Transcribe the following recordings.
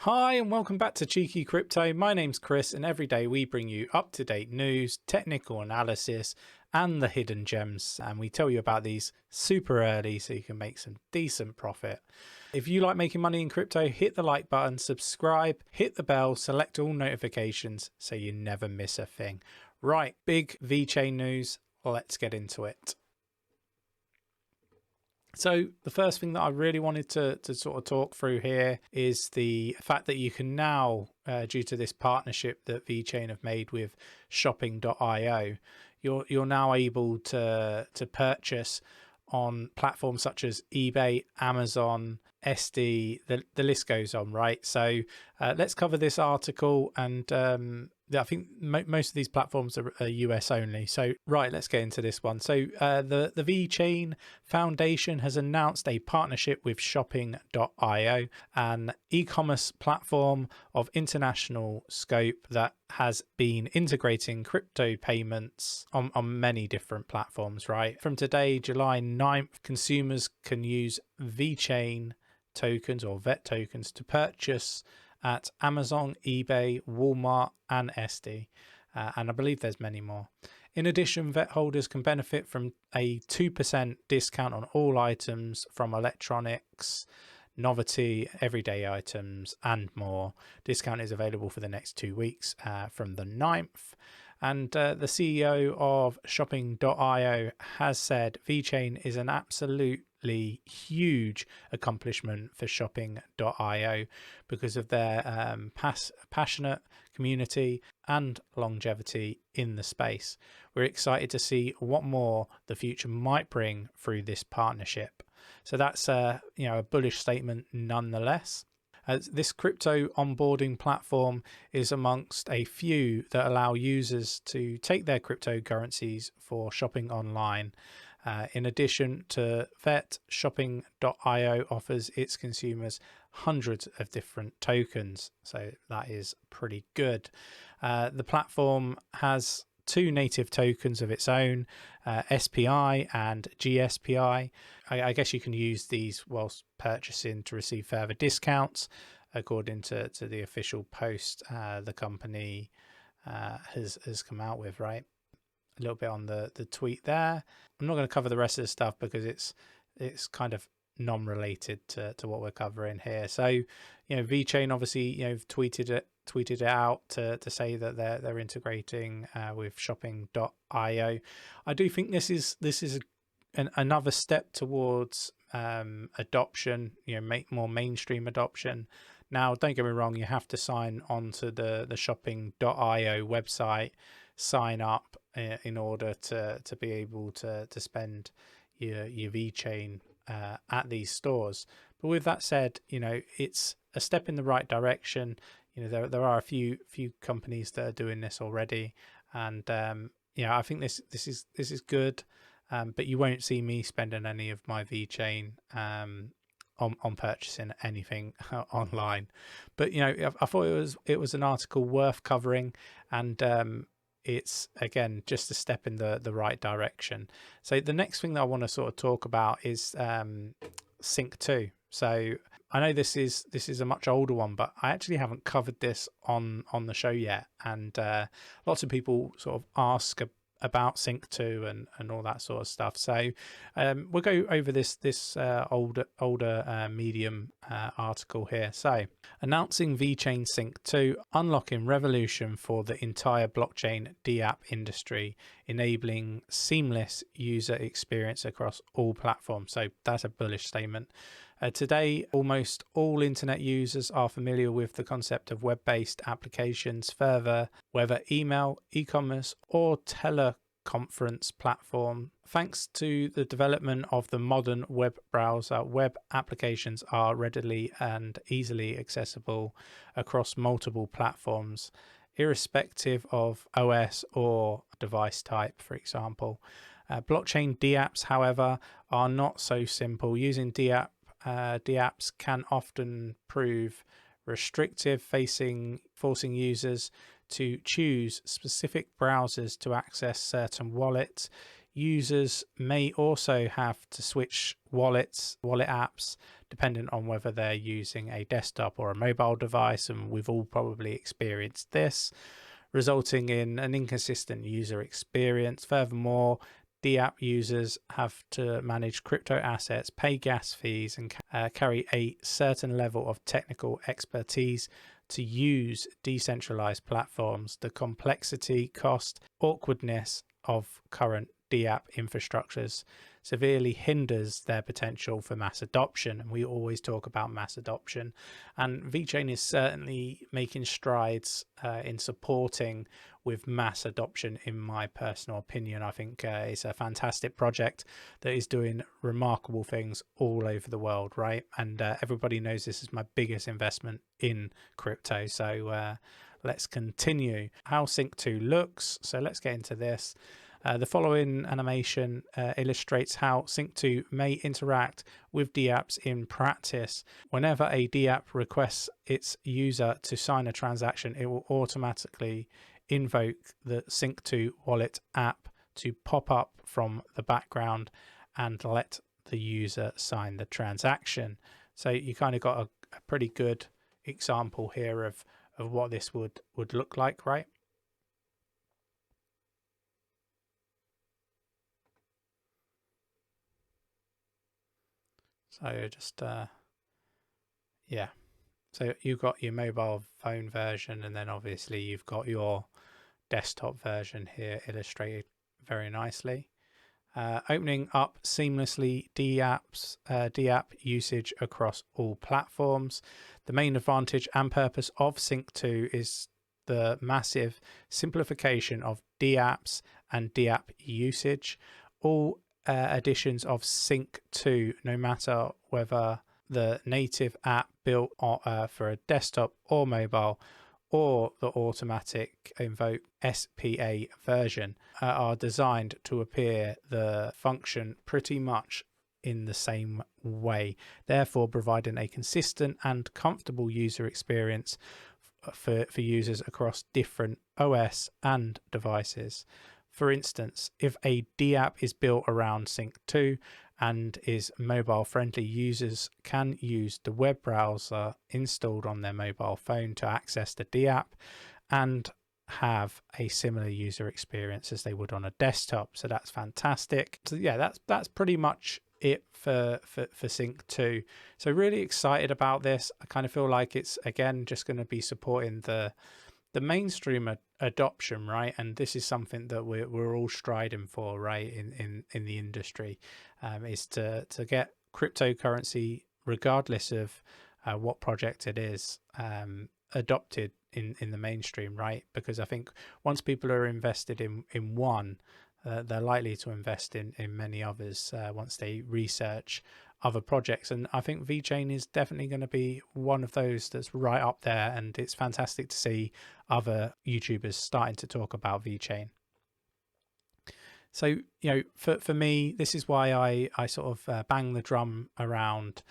Hi and welcome back to Cheeky Crypto. My name's Chris and every day we bring you up-to-date news, technical analysis and the hidden gems, and we tell you about these super early so you can make some decent profit. If you like making money in crypto, hit the like button, subscribe, hit the bell, select all notifications so you never miss a thing. Right, big VeChain news, let's get into it. So the first thing that I really wanted to sort of talk through here is the fact that you can now, due to this partnership that VeChain have made with shopping.io, you're now able to purchase on platforms such as eBay, Amazon, 𝗕𝗘, the list goes on, right? So let's cover this article, and I think most of these platforms are US only. So right, let's get into this one. So the VeChain Foundation has announced a partnership with shopping.io, an e-commerce platform of international scope that has been integrating crypto payments on many different platforms, right? From today, July 9th, consumers can use VeChain tokens or VET tokens to purchase at Amazon, eBay, Walmart and 𝗕𝗘, and I believe there's many more. In addition, VET holders can benefit from a 2% discount on all items from electronics, novelty, everyday items and more. Discount is available for the next 2 weeks from the 9th. And the CEO of shopping.io has said VeChain is an absolutely huge accomplishment for shopping.io because of their passionate community and longevity in the space. We're excited to see what more the future might bring through this partnership. So that's a bullish statement nonetheless. This crypto onboarding platform is amongst a few that allow users to take their cryptocurrencies for shopping online. In addition to VET, shopping.io offers its consumers hundreds of different tokens, so that is pretty good. The platform has 2 native tokens of its own, SPI and GSPI. I guess you can use these whilst purchasing to receive further discounts, according to the official post the company has come out with, right? A little bit on the tweet there. I'm not going to cover the rest of the stuff because it's kind of non-related to what we're covering here. So VeChain obviously tweeted it out to say that they're integrating with shopping.io. I do think this is another step towards adoption, make more mainstream adoption. Now, don't get me wrong, you have to sign on to the shopping.io website, sign up in order to be able to spend your VeChain at these stores. But with that said, it's a step in the right direction. There are a few companies that are doing this already, and I think this is good. But you won't see me spending any of my VeChain on purchasing anything online. But I thought it was an article worth covering, and it's again just a step in the right direction. So the next thing that I want to sort of talk about is 𝗕𝗘𝗪. So I know this is a much older one, but I actually haven't covered this on the show yet, and lots of people sort of ask about 𝗕𝗘𝗪 and all that sort of stuff. So we'll go over this older medium article here. So announcing VeChain 𝗕𝗘𝗪, unlocking revolution for the entire blockchain DApp industry, enabling seamless user experience across all platforms. So that's a bullish statement. Today, almost all internet users are familiar with the concept of web-based applications, further, whether email, e-commerce, or teleconference platform. Thanks to the development of the modern web browser, web applications are readily and easily accessible across multiple platforms, irrespective of OS or device type, for example. Blockchain DApps, however, are not so simple. Using DApps can often prove restrictive, forcing users to choose specific browsers to access certain wallets, Users may also have to switch wallet apps, depending on whether they're using a desktop or a mobile device, and we've all probably experienced this, resulting in an inconsistent user experience. Furthermore, 𝗕𝗓𝗓 users have to manage crypto assets, pay gas fees, and carry a certain level of technical expertise to use decentralized platforms. The complexity, cost, awkwardness of current 𝗕𝗓𝗓 infrastructures severely hinders their potential for mass adoption, and we always talk about mass adoption, and VeChain is certainly making strides in supporting with mass adoption. In my personal opinion, I think it's a fantastic project that is doing remarkable things all over the world, right? And everybody knows this is my biggest investment in crypto, so let's continue. How Sync2 looks, so let's get into this. The following animation illustrates how Sync2 may interact with 𝗕𝗓𝗓s in practice. Whenever a 𝗕𝗓𝗓 requests its user to sign a transaction, it will automatically invoke the Sync2 wallet app to pop up from the background and let the user sign the transaction. So you kind of got a pretty good example here of what this would look like, right? So just yeah, so you've got your mobile phone version, and then obviously you've got your desktop version here illustrated very nicely. Opening up seamlessly 𝗕𝗓𝗓 usage across all platforms. The main advantage and purpose of Sync2 is the massive simplification of 𝗕𝗓𝗓s and 𝗕𝗓𝗓 usage. All editions of Sync2, no matter whether the native app built for a desktop or mobile, or the automatic invoke SPA version, are designed to appear the function pretty much in the same way, therefore providing a consistent and comfortable user experience for users across different OS and devices. For instance, if a 𝗕𝗓𝗓 is built around Sync2 and is mobile friendly, users can use the web browser installed on their mobile phone to access the 𝗕𝗓𝗓 and have a similar user experience as they would on a desktop. So that's fantastic. So yeah, that's pretty much it for Sync2. So really excited about this. I kind of feel like it's again just going to be supporting the mainstream adoption, right? And this is something that we're all striding for, right, in the industry, is to get cryptocurrency, regardless of what project it is, adopted in the mainstream, right? Because I think once people are invested in one, they're likely to invest in many others once they research other projects. And I think VeChain is definitely going to be one of those that's right up there, and it's fantastic to see other YouTubers starting to talk about VeChain. So, you know, for me, this is why I sort of bang the drum around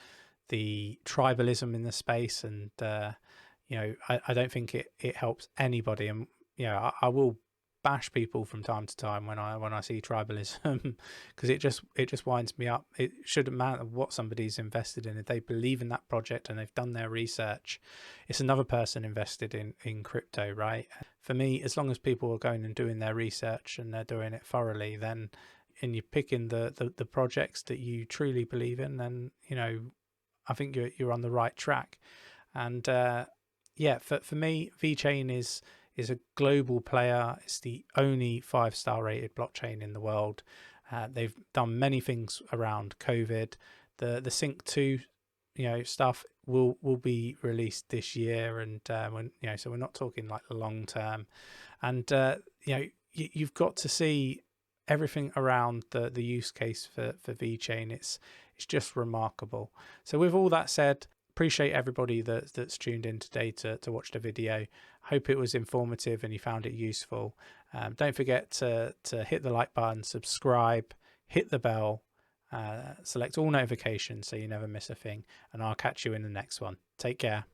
the tribalism in the space, and you know, I don't think it helps anybody. And you know, I will bash people from time to time when I see tribalism, because it just winds me up. It shouldn't matter what somebody's invested in. If they believe in that project and they've done their research, it's another person invested in crypto, right? For me, as long as people are going and doing their research and they're doing it thoroughly, then and you're picking the projects that you truly believe in, then you know, I think you're on the right track. And yeah, for me, VeChain is a global player. It's the only 5-star rated blockchain in the world. They've done many things around COVID. The Sync2, you know, stuff will be released this year, and when you know, so we're not talking like the long term. And you know, you've got to see everything around the use case for VeChain. It's just remarkable. So with all that said, appreciate everybody that's tuned in today to watch the video. Hope it was informative and you found it useful. Don't forget to hit the like button, subscribe, hit the bell, select all notifications so you never miss a thing, and I'll catch you in the next one. Take care.